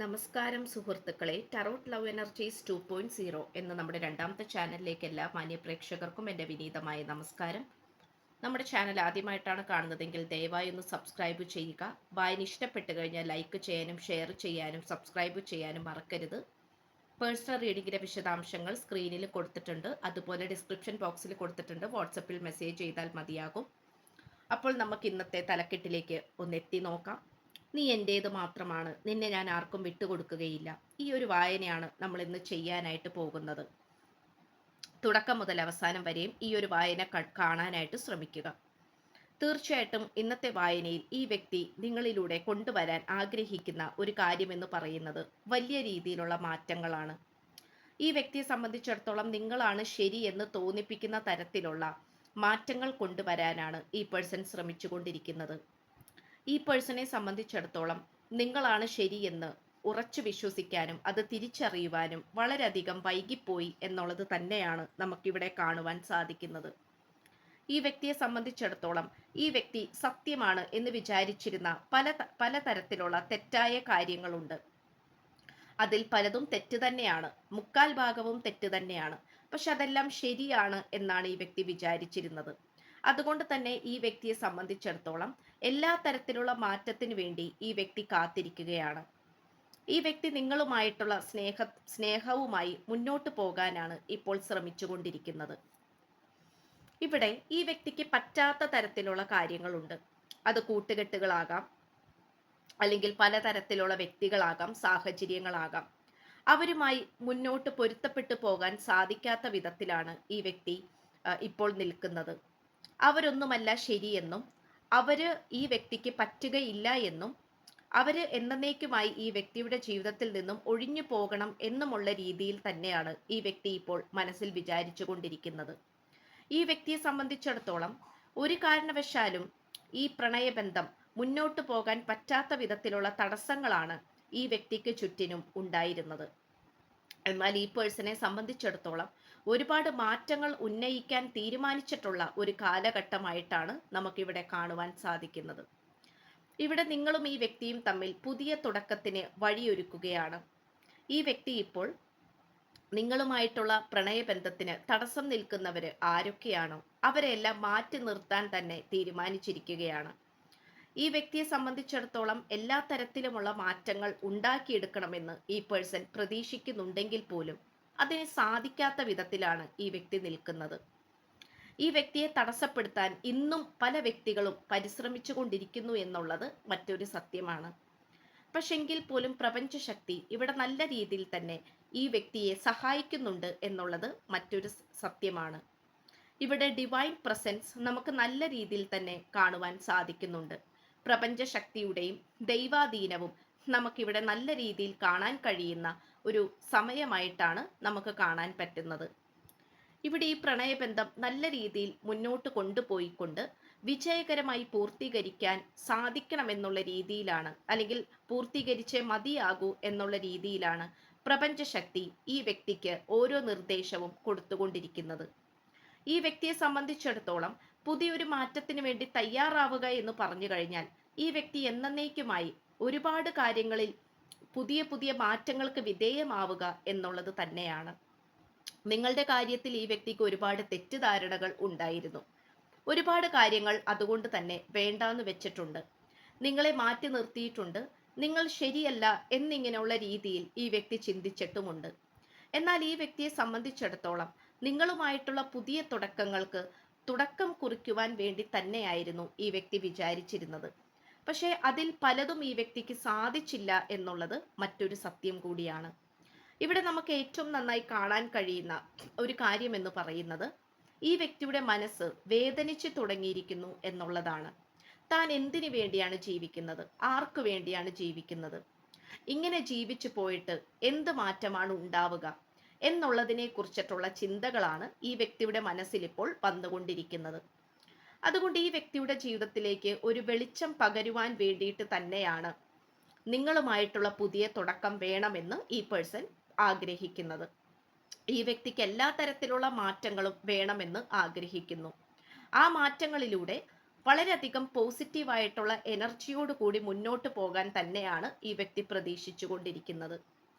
നമസ്കാരം സുഹൃത്തുക്കളെ, tarot love energies 2.0 എന്ന നമ്മുടെ രണ്ടാമത്തെ ചാനലിലേക്ക് എല്ലാ മാന്യ പ്രേക്ഷകർക്കും എൻ്റെ വിനീതമായ നമസ്കാരം. നമ്മുടെ ചാനൽ ആദ്യമായിട്ടാണ് കാണുന്നതെങ്കിൽ ദയവായി ഒന്ന് സബ്സ്ക്രൈബ് ചെയ്യുക. വായന ഇഷ്ടപ്പെട്ട് കഴിഞ്ഞാൽ ലൈക്ക് ചെയ്യാനും ഷെയർ ചെയ്യാനും സബ്സ്ക്രൈബ് ചെയ്യാനും മറക്കരുത്. പേഴ്സണൽ റീഡിങ്ങിൻ്റെ വിശദാംശങ്ങൾ സ്ക്രീനിൽ കൊടുത്തിട്ടുണ്ട്, അതുപോലെ ഡിസ്ക്രിപ്ഷൻ ബോക്സിൽ കൊടുത്തിട്ടുണ്ട്. വാട്സപ്പിൽ മെസ്സേജ് ചെയ്താൽ മതിയാകും. അപ്പോൾ നമുക്ക് ഇന്നത്തെ തലക്കെട്ടിലേക്ക് ഒന്ന് എത്തി നോക്കാം. നീ എൻ്റേത് മാത്രമാണ്, നിന്നെ ഞാൻ ആർക്കും വിട്ടുകൊടുക്കുകയില്ല. ഈ ഒരു വായനയാണ് നമ്മൾ ഇന്ന് ചെയ്യാനായിട്ട് പോകുന്നത്. തുടക്കം മുതൽ അവസാനം വരെയും ഈ ഒരു വായന കാണാനായിട്ട് ശ്രമിക്കുക. തീർച്ചയായിട്ടും ഇന്നത്തെ വായനയിൽ ഈ വ്യക്തി നിങ്ങളിലൂടെ കൊണ്ടുവരാൻ ആഗ്രഹിക്കുന്ന ഒരു കാര്യമെന്ന് പറയുന്നത് വലിയ രീതിയിലുള്ള മാറ്റങ്ങളാണ്. ഈ വ്യക്തിയെ സംബന്ധിച്ചിടത്തോളം നിങ്ങളാണ് ശരി എന്ന് തോന്നിപ്പിക്കുന്ന തരത്തിലുള്ള മാറ്റങ്ങൾ കൊണ്ടുവരാനാണ് ഈ പേഴ്സൺ ശ്രമിച്ചുകൊണ്ടിരിക്കുന്നത്. ഈ പേഴ്സണെ സംബന്ധിച്ചിടത്തോളം നിങ്ങളാണ് ശരിയെന്ന് ഉറച്ചു വിശ്വസിക്കാനും അത് തിരിച്ചറിയുവാനും വളരെയധികം വൈകിപ്പോയി എന്നുള്ളത് തന്നെയാണ് നമുക്കിവിടെ കാണുവാൻ സാധിക്കുന്നത്. ഈ വ്യക്തിയെ സംബന്ധിച്ചിടത്തോളം ഈ വ്യക്തി സത്യമാണ് എന്ന് വിചാരിച്ചിരുന്ന പലതരത്തിലുള്ള തെറ്റായ കാര്യങ്ങളുണ്ട്. അതിൽ പലതും തെറ്റ് തന്നെയാണ്, മുക്കാൽ ഭാഗവും തെറ്റ് തന്നെയാണ്. പക്ഷെ അതെല്ലാം ശരിയാണ് എന്നാണ് ഈ വ്യക്തി വിചാരിച്ചിരുന്നത്. അതുകൊണ്ട് തന്നെ ഈ വ്യക്തിയെ സംബന്ധിച്ചിടത്തോളം എല്ലാ തരത്തിലുള്ള മാറ്റത്തിന് വേണ്ടി ഈ വ്യക്തി കാത്തിരിക്കുകയാണ്. ഈ വ്യക്തി നിങ്ങളുമായിട്ടുള്ള സ്നേഹവുമായി മുന്നോട്ട് പോകാനാണ് ഇപ്പോൾ ശ്രമിച്ചുകൊണ്ടിരിക്കുന്നത്. ഇവിടെ ഈ വ്യക്തിക്ക് പറ്റാത്ത തരത്തിലുള്ള കാര്യങ്ങളുണ്ട്. അത് കൂട്ടുകെട്ടുകളാകാം, അല്ലെങ്കിൽ പലതരത്തിലുള്ള വ്യക്തികളാകാം, സാഹചര്യങ്ങളാകാം. അവരുമായി മുന്നോട്ട് പൊരുത്തപ്പെട്ടു പോകാൻ സാധിക്കാത്ത വിധത്തിലാണ് ഈ വ്യക്തി ഇപ്പോൾ നിൽക്കുന്നത്. അവരൊന്നുമല്ല ശരിയെന്നും അവര് ഈ വ്യക്തിക്ക് പറ്റുകയില്ല എന്നും അവര് എന്നേക്കുമായി ഈ വ്യക്തിയുടെ ജീവിതത്തിൽ നിന്നും ഒഴിഞ്ഞു പോകണം എന്നുമുള്ള രീതിയിൽ തന്നെയാണ് ഈ വ്യക്തി ഇപ്പോൾ മനസ്സിൽ വിചാരിച്ചു കൊണ്ടിരിക്കുന്നത്. ഈ വ്യക്തിയെ സംബന്ധിച്ചിടത്തോളം ഒരു കാരണവശാലും ഈ പ്രണയബന്ധം മുന്നോട്ട് പോകാൻ പറ്റാത്ത വിധത്തിലുള്ള തടസ്സങ്ങളാണ് ഈ വ്യക്തിക്ക് ചുറ്റിനും ഉണ്ടായിരുന്നത്. എന്നാൽ ഈ പേഴ്സണെ സംബന്ധിച്ചിടത്തോളം ഒരുപാട് മാറ്റങ്ങൾ ഉന്നയിക്കാൻ തീരുമാനിച്ചിട്ടുള്ള ഒരു കാലഘട്ടമായിട്ടാണ് നമുക്കിവിടെ കാണുവാൻ സാധിക്കുന്നത്. ഇവിടെ നിങ്ങളും ഈ വ്യക്തിയും തമ്മിൽ പുതിയ തുടക്കത്തിന് വഴിയൊരുക്കുകയാണ്. ഈ വ്യക്തി ഇപ്പോൾ നിങ്ങളുമായിട്ടുള്ള പ്രണയബന്ധത്തിന് തടസ്സം നിൽക്കുന്നവര് ആരൊക്കെയാണോ അവരെല്ലാം മാറ്റി നിർത്താൻ തന്നെ തീരുമാനിച്ചിരിക്കുകയാണ്. ഈ വ്യക്തിയെ സംബന്ധിച്ചിടത്തോളം എല്ലാ തരത്തിലുമുള്ള മാറ്റങ്ങൾ ഉണ്ടാക്കിയെടുക്കണമെന്ന് ഈ പേഴ്സൺ പ്രതീക്ഷിക്കുന്നുണ്ടെങ്കിൽ പോലും അതിന് സാധിക്കാത്ത വിധത്തിലാണ് ഈ വ്യക്തി നിൽക്കുന്നത്. ഈ വ്യക്തിയെ തടസ്സപ്പെടുത്താൻ ഇന്നും പല വ്യക്തികളും പരിശ്രമിച്ചു കൊണ്ടിരിക്കുന്നു എന്നുള്ളത് മറ്റൊരു സത്യമാണ്. പക്ഷെങ്കിൽ പോലും പ്രപഞ്ചശക്തി ഇവിടെ നല്ല രീതിയിൽ തന്നെ ഈ വ്യക്തിയെ സഹായിക്കുന്നുണ്ട് എന്നുള്ളത് മറ്റൊരു സത്യമാണ്. ഇവിടെ ഡിവൈൻ പ്രസൻസ് നമുക്ക് നല്ല രീതിയിൽ തന്നെ കാണുവാൻ സാധിക്കുന്നുണ്ട്. പ്രപഞ്ചശക്തിയുടെയും ദൈവാധീനവും നമുക്കിവിടെ നല്ല രീതിയിൽ കാണാൻ കഴിയുന്ന ഒരു സമയമായിട്ടാണ് നമുക്ക് കാണാൻ പറ്റുന്നത്. ഇവിടെ ഈ പ്രണയബന്ധം നല്ല രീതിയിൽ മുന്നോട്ട് കൊണ്ടുപോയിക്കൊണ്ട് വിജയകരമായി പൂർത്തീകരിക്കാൻ സാധിക്കണമെന്നുള്ള രീതിയിലാണ്, അല്ലെങ്കിൽ പൂർത്തീകരിച്ചേ മതിയാകൂ എന്നുള്ള രീതിയിലാണ് പ്രപഞ്ചശക്തി ഈ വ്യക്തിക്ക് ഓരോ നിർദ്ദേശവും കൊടുത്തുകൊണ്ടിരിക്കുന്നത്. ഈ വ്യക്തിയെ സംബന്ധിച്ചിടത്തോളം പുതിയൊരു മാറ്റത്തിന് വേണ്ടി തയ്യാറാവുക എന്ന് പറഞ്ഞു കഴിഞ്ഞാൽ ഈ വ്യക്തി എന്നേക്കുമായി ഒരുപാട് കാര്യങ്ങളിൽ പുതിയ പുതിയ മാറ്റങ്ങൾക്ക് വിധേയമാവുക എന്നുള്ളത് തന്നെയാണ്. നിങ്ങളുടെ കാര്യത്തിൽ ഈ വ്യക്തിക്ക് ഒരുപാട് തെറ്റിദ്ധാരണകൾ ഉണ്ടായിരുന്നു. ഒരുപാട് കാര്യങ്ങൾ അതുകൊണ്ട് തന്നെ വേണ്ടാന്ന് വെച്ചിട്ടുണ്ട്. നിങ്ങളെ മാറ്റി നിർത്തിയിട്ടുണ്ട്. നിങ്ങൾ ശരിയല്ല എന്നിങ്ങനെയുള്ള രീതിയിൽ ഈ വ്യക്തി ചിന്തിച്ചിട്ടുമുണ്ട്. എന്നാൽ ഈ വ്യക്തിയെ സംബന്ധിച്ചിടത്തോളം നിങ്ങളുമായിട്ടുള്ള പുതിയ തുടക്കങ്ങൾക്ക് തുടക്കം കുറിക്കുവാൻ വേണ്ടി തന്നെയായിരുന്നു ഈ വ്യക്തി വിചാരിച്ചിരുന്നത്. പക്ഷേ അതിൽ പലതും ഈ വ്യക്തിക്ക് സാധിച്ചില്ല എന്നുള്ളത് മറ്റൊരു സത്യം കൂടിയാണ്. ഇവിടെ നമുക്ക് ഏറ്റവും നന്നായി കാണാൻ കഴിയുന്ന ഒരു കാര്യം എന്ന് പറയുന്നത് ഈ വ്യക്തിയുടെ മനസ്സ് വേദനിച്ചു തുടങ്ങിയിരിക്കുന്നു എന്നുള്ളതാണ്. താൻ എന്തിനു വേണ്ടിയാണ് ജീവിക്കുന്നത്, ആർക്കു വേണ്ടിയാണ് ജീവിക്കുന്നത്, ഇങ്ങനെ ജീവിച്ചു പോയിട്ട് എന്ത് മാറ്റമാണ് ഉണ്ടാവുക എന്നുള്ളതിനെ കുറിച്ചിട്ടുള്ള ചിന്തകളാണ് ഈ വ്യക്തിയുടെ മനസ്സിൽ ഇപ്പോൾ വന്നുകൊണ്ടിരിക്കുന്നത്. അതുകൊണ്ട് ഈ വ്യക്തിയുടെ ജീവിതത്തിലേക്ക് ഒരു വെളിച്ചം പകരുവാൻ വേണ്ടിയിട്ട് തന്നെയാണ് നിങ്ങളുമായിട്ടുള്ള പുതിയ തുടക്കം വേണമെന്ന് ഈ പേഴ്സൺ ആഗ്രഹിക്കുന്നത്. ഈ വ്യക്തിക്ക് എല്ലാ തരത്തിലുള്ള മാറ്റങ്ങളും വേണമെന്ന് ആഗ്രഹിക്കുന്നു. ആ മാറ്റങ്ങളിലൂടെ വളരെയധികം പോസിറ്റീവായിട്ടുള്ള എനർജിയോട് കൂടി മുന്നോട്ട് പോകാൻ തന്നെയാണ് ഈ വ്യക്തി പ്രതീക്ഷിച്ചു കൊണ്ടിരിക്കുന്നത്.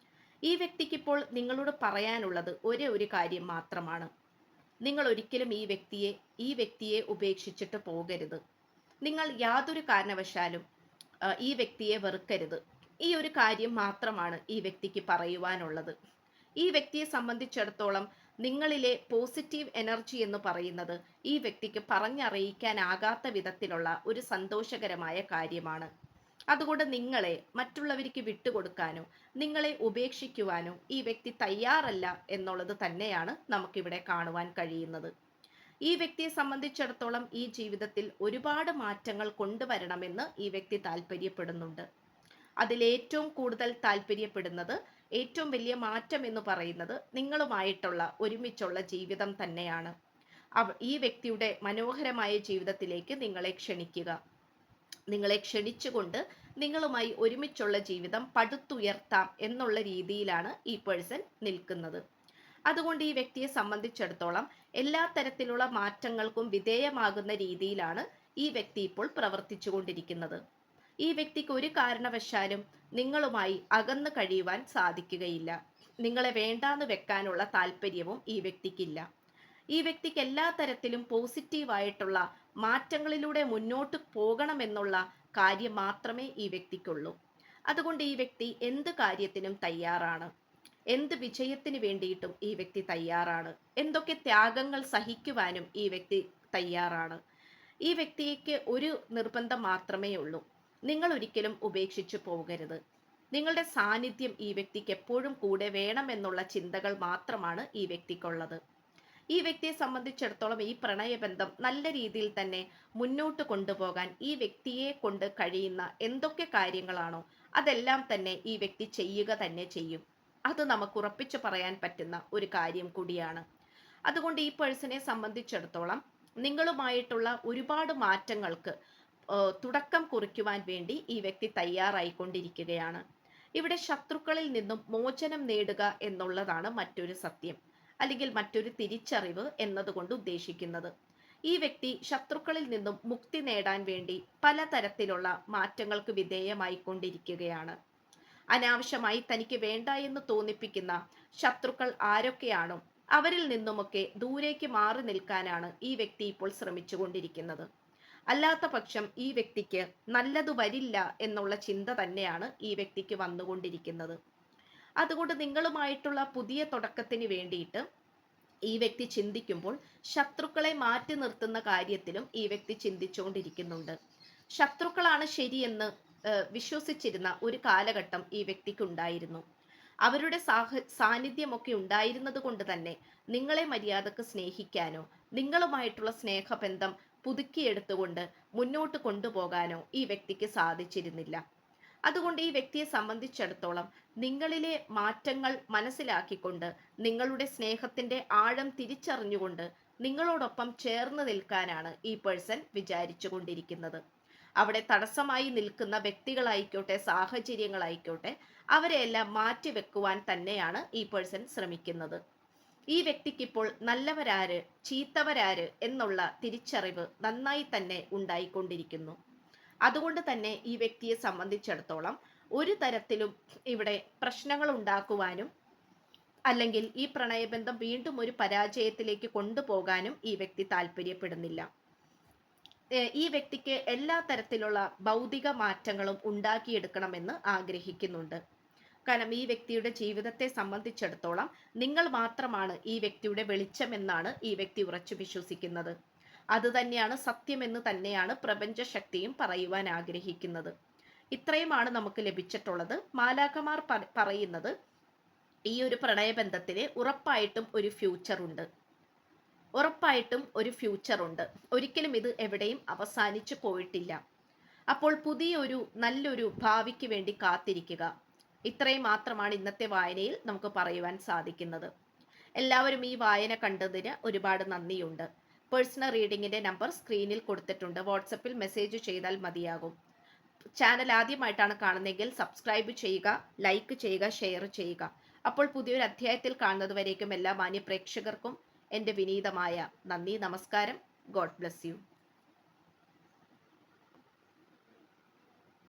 ഈ വ്യക്തിക്ക് ഇപ്പോൾ നിങ്ങളോട് പറയാനുള്ളത് ഒരേ ഒരു കാര്യം മാത്രമാണ്. നിങ്ങൾ ഒരിക്കലും ഈ വ്യക്തിയെ ഉപേക്ഷിച്ചിട്ട് പോകരുത്. നിങ്ങൾ യാതൊരു കാരണവശാലും ഈ വ്യക്തിയെ വെറുക്കരുത്. ഈ ഒരു കാര്യം മാത്രമാണ് ഈ വ്യക്തിക്ക് പറയുവാനുള്ളത്. ഈ വ്യക്തിയെ സംബന്ധിച്ചിടത്തോളം നിങ്ങളിലെ പോസിറ്റീവ് എനർജി എന്ന് പറയുന്നത് ഈ വ്യക്തിക്ക് പറഞ്ഞറിയിക്കാനാകാത്ത വിധത്തിലുള്ള ഒരു സന്തോഷകരമായ കാര്യമാണ്. അതുകൊണ്ട് നിങ്ങളെ മറ്റുള്ളവർക്ക് വിട്ടുകൊടുക്കാനോ നിങ്ങളെ ഉപേക്ഷിക്കുവാനോ ഈ വ്യക്തി തയ്യാറല്ല എന്നുള്ളത് തന്നെയാണ് നമുക്കിവിടെ കാണുവാൻ കഴിയുന്നത്. ഈ വ്യക്തിയെ സംബന്ധിച്ചിടത്തോളം ഈ ജീവിതത്തിൽ ഒരുപാട് മാറ്റങ്ങൾ കൊണ്ടുവരണമെന്ന് ഈ വ്യക്തി താല്പര്യപ്പെടുന്നുണ്ട്. അതിലേറ്റവും കൂടുതൽ താല്പര്യപ്പെടുന്നത്, ഏറ്റവും വലിയ മാറ്റം എന്ന് പറയുന്നത് നിങ്ങളുമായിട്ടുള്ള ഒരുമിച്ചുള്ള ജീവിതം തന്നെയാണ്. ഈ വ്യക്തിയുടെ മനോഹരമായ ജീവിതത്തിലേക്ക് നിങ്ങളെ ക്ഷണിച്ചുകൊണ്ട് നിങ്ങളുമായി ഒരുമിച്ചുള്ള ജീവിതം പടുത്തുയർത്താം എന്നുള്ള രീതിയിലാണ് ഈ പേഴ്സൺ നിൽക്കുന്നത്. അതുകൊണ്ട് ഈ വ്യക്തിയെ സംബന്ധിച്ചിടത്തോളം എല്ലാ തരത്തിലുള്ള മാറ്റങ്ങൾക്കും വിധേയമാകുന്ന രീതിയിലാണ് ഈ വ്യക്തി ഇപ്പോൾ പ്രവർത്തിച്ചു കൊണ്ടിരിക്കുന്നത്. ഈ വ്യക്തിക്ക് ഒരു കാരണവശാലും നിങ്ങളുമായി അകന്നു കഴിയുവാൻ സാധിക്കുകയില്ല. നിങ്ങളെ വേണ്ടാന്ന് വെക്കാനുള്ള താല്പര്യവും ഈ വ്യക്തിക്കില്ല. ഈ വ്യക്തിക്ക് എല്ലാ തരത്തിലും പോസിറ്റീവായിട്ടുള്ള മാറ്റങ്ങളിലൂടെ മുന്നോട്ട് പോകണമെന്നുള്ള കാര്യം മാത്രമേ ഈ വ്യക്തിക്കുള്ളൂ. അതുകൊണ്ട് ഈ വ്യക്തി എന്ത് കാര്യത്തിനും തയ്യാറാണ്. എന്ത് വിജയത്തിന് വേണ്ടിയിട്ടും ഈ വ്യക്തി തയ്യാറാണ്. എന്തൊക്കെ ത്യാഗങ്ങൾ സഹിക്കുവാനും ഈ വ്യക്തി തയ്യാറാണ്. ഈ വ്യക്തിക്ക് ഒരു നിർബന്ധം മാത്രമേ ഉള്ളൂ. നിങ്ങൾ ഒരിക്കലും ഉപേക്ഷിച്ചു പോകരുത്. നിങ്ങളുടെ സാന്നിധ്യം ഈ വ്യക്തിക്ക് എപ്പോഴും കൂടെ വേണമെന്നുള്ള ചിന്തകൾ മാത്രമാണ് ഈ വ്യക്തിക്കുള്ളത്. ഈ വ്യക്തിയെ സംബന്ധിച്ചിടത്തോളം ഈ പ്രണയബന്ധം നല്ല രീതിയിൽ തന്നെ മുന്നോട്ട് കൊണ്ടുപോകാൻ ഈ വ്യക്തിയെ കൊണ്ട് കഴിയുന്ന എന്തൊക്കെ കാര്യങ്ങളാണോ അതെല്ലാം തന്നെ ഈ വ്യക്തി ചെയ്യുക തന്നെ ചെയ്യും. അത് നമുക്ക് ഉറപ്പിച്ചു പറയാൻ പറ്റുന്ന ഒരു കാര്യം കൂടിയാണ്. അതുകൊണ്ട് ഈ പേഴ്സണെ സംബന്ധിച്ചിടത്തോളം നിങ്ങളുമായിട്ടുള്ള ഒരുപാട് മാറ്റങ്ങൾക്ക് തുടക്കം കുറിക്കുവാൻ വേണ്ടി ഈ വ്യക്തി തയ്യാറായിക്കൊണ്ടിരിക്കുകയാണ്. ഇവിടെ ശത്രുക്കളിൽ നിന്നും മോചനം നേടുക എന്നുള്ളതാണ് മറ്റൊരു സത്യം, അല്ലെങ്കിൽ മറ്റൊരു തിരിച്ചറിവ് എന്നതുകൊണ്ട് ഉദ്ദേശിക്കുന്നത്. ഈ വ്യക്തി ശത്രുക്കളിൽ നിന്നും മുക്തി നേടാൻ വേണ്ടി പലതരത്തിലുള്ള മാറ്റങ്ങൾക്ക് വിധേയമായിക്കൊണ്ടിരിക്കുകയാണ്. അനാവശ്യമായി തനിക്ക് വേണ്ട എന്ന് തോന്നിപ്പിക്കുന്ന ശത്രുക്കൾ ആരൊക്കെയാണോ അവരിൽ നിന്നുമൊക്കെ ദൂരേക്ക് മാറി നിൽക്കാനാണ് ഈ വ്യക്തി ഇപ്പോൾ ശ്രമിച്ചുകൊണ്ടിരിക്കുന്നത്. അല്ലാത്ത പക്ഷം ഈ വ്യക്തിക്ക് നല്ലത് വരില്ല എന്നുള്ള ചിന്ത തന്നെയാണ് ഈ വ്യക്തിക്ക് വന്നുകൊണ്ടിരിക്കുന്നത്. അതുകൊണ്ട് നിങ്ങളുമായിട്ടുള്ള പുതിയ തുടക്കത്തിന് വേണ്ടിയിട്ട് ഈ വ്യക്തി ചിന്തിക്കുമ്പോൾ ശത്രുക്കളെ മാറ്റി നിർത്തുന്ന കാര്യത്തിലും ഈ വ്യക്തി ചിന്തിച്ചുകൊണ്ടിരിക്കുന്നുണ്ട്. ശത്രുക്കളാണ് ശരിയെന്ന് വിശ്വസിച്ചിരുന്ന ഒരു കാലഘട്ടം ഈ വ്യക്തിക്ക് ഉണ്ടായിരുന്നു. അവരുടെ സാന്നിധ്യമൊക്കെ ഉണ്ടായിരുന്നത് കൊണ്ട് തന്നെ നിങ്ങളെ മര്യാദക്ക് സ്നേഹിക്കാനോ നിങ്ങളുമായിട്ടുള്ള സ്നേഹബന്ധം പുതുക്കിയെടുത്തുകൊണ്ട് മുന്നോട്ട് കൊണ്ടുപോകാനോ ഈ വ്യക്തിക്ക് സാധിച്ചിരുന്നില്ല. അതുകൊണ്ട് ഈ വ്യക്തിയെ സംബന്ധിച്ചിടത്തോളം നിങ്ങളിലെ മാറ്റങ്ങൾ മനസ്സിലാക്കിക്കൊണ്ട് നിങ്ങളുടെ സ്നേഹത്തിന്റെ ആഴം തിരിച്ചറിഞ്ഞുകൊണ്ട് നിങ്ങളോടൊപ്പം ചേർന്ന് നിൽക്കാനാണ് ഈ പേഴ്സൺ വിചാരിച്ചു കൊണ്ടിരിക്കുന്നത്. അവിടെ തടസ്സമായി നിൽക്കുന്ന വ്യക്തികളായിക്കോട്ടെ സാഹചര്യങ്ങളായിക്കോട്ടെ അവരെയെല്ലാം മാറ്റിവെക്കുവാൻ തന്നെയാണ് ഈ പേഴ്സൺ ശ്രമിക്കുന്നത്. ഈ വ്യക്തിക്കിപ്പോൾ നല്ലവരാര് ചീത്തവരാര് എന്നുള്ള തിരിച്ചറിവ് നന്നായി തന്നെ ഉണ്ടായിക്കൊണ്ടിരിക്കുന്നു. അതുകൊണ്ട് തന്നെ ഈ വ്യക്തിയെ സംബന്ധിച്ചിടത്തോളം ഒരു തരത്തിലും ഇവിടെ പ്രശ്നങ്ങൾ ഉണ്ടാക്കുവാനും അല്ലെങ്കിൽ ഈ പ്രണയബന്ധം വീണ്ടും ഒരു പരാജയത്തിലേക്ക് കൊണ്ടുപോകാനും ഈ വ്യക്തി താല്പര്യപ്പെടുന്നില്ല. ഈ വ്യക്തിക്ക് എല്ലാ തരത്തിലുള്ള ഭൗതിക മാറ്റങ്ങളും ഉണ്ടാക്കിയെടുക്കണമെന്ന് ആഗ്രഹിക്കുന്നുണ്ട്. കാരണം ഈ വ്യക്തിയുടെ ജീവിതത്തെ സംബന്ധിച്ചിടത്തോളം നിങ്ങൾ മാത്രമാണ് ഈ വ്യക്തിയുടെ വെളിച്ചമെന്നാണ് ഈ വ്യക്തി ഉറച്ചു വിശ്വസിക്കുന്നത്. അത് തന്നെയാണ് സത്യമെന്ന് തന്നെയാണ് പ്രപഞ്ചശക്തിയും പറയുവാൻ ആഗ്രഹിക്കുന്നത്. ഇത്രയുമാണ് നമുക്ക് ലഭിച്ചിട്ടുള്ളത്. മാലാഖമാർ പറയുന്നത് ഈ ഒരു പ്രണയബന്ധത്തിന് ഉറപ്പായിട്ടും ഒരു ഫ്യൂച്ചർ ഉണ്ട്. ഒരിക്കലും ഇത് എവിടെയും അവസാനിച്ചു പോയിട്ടില്ല. അപ്പോൾ പുതിയൊരു നല്ലൊരു ഭാവിക്ക് വേണ്ടി കാത്തിരിക്കുക. ഇത്രയും മാത്രമാണ് ഇന്നത്തെ വായനയിൽ നമുക്ക് പറയുവാൻ സാധിക്കുന്നത്. എല്ലാവരും ഈ വായന കണ്ടതിന് ഒരുപാട് നന്ദിയുണ്ട്. പേഴ്സണൽ റീഡിങ്ങിന്റെ നമ്പർ സ്ക്രീനിൽ കൊടുത്തിട്ടുണ്ട്. വാട്സപ്പിൽ മെസ്സേജ് ചെയ്താൽ മതിയാകും. ചാനൽ ആദ്യമായിട്ടാണ് കാണുന്നതെങ്കിൽ സബ്സ്ക്രൈബ് ചെയ്യുക, ലൈക്ക് ചെയ്യുക, ഷെയർ ചെയ്യുക. അപ്പോൾ പുതിയൊരു അധ്യായത്തിൽ കാണുന്നത് വരേക്കും എല്ലാ മാന്യ പ്രേക്ഷകർക്കും എൻ്റെ വിനീതമായ നന്ദി, നമസ്കാരം. God bless you.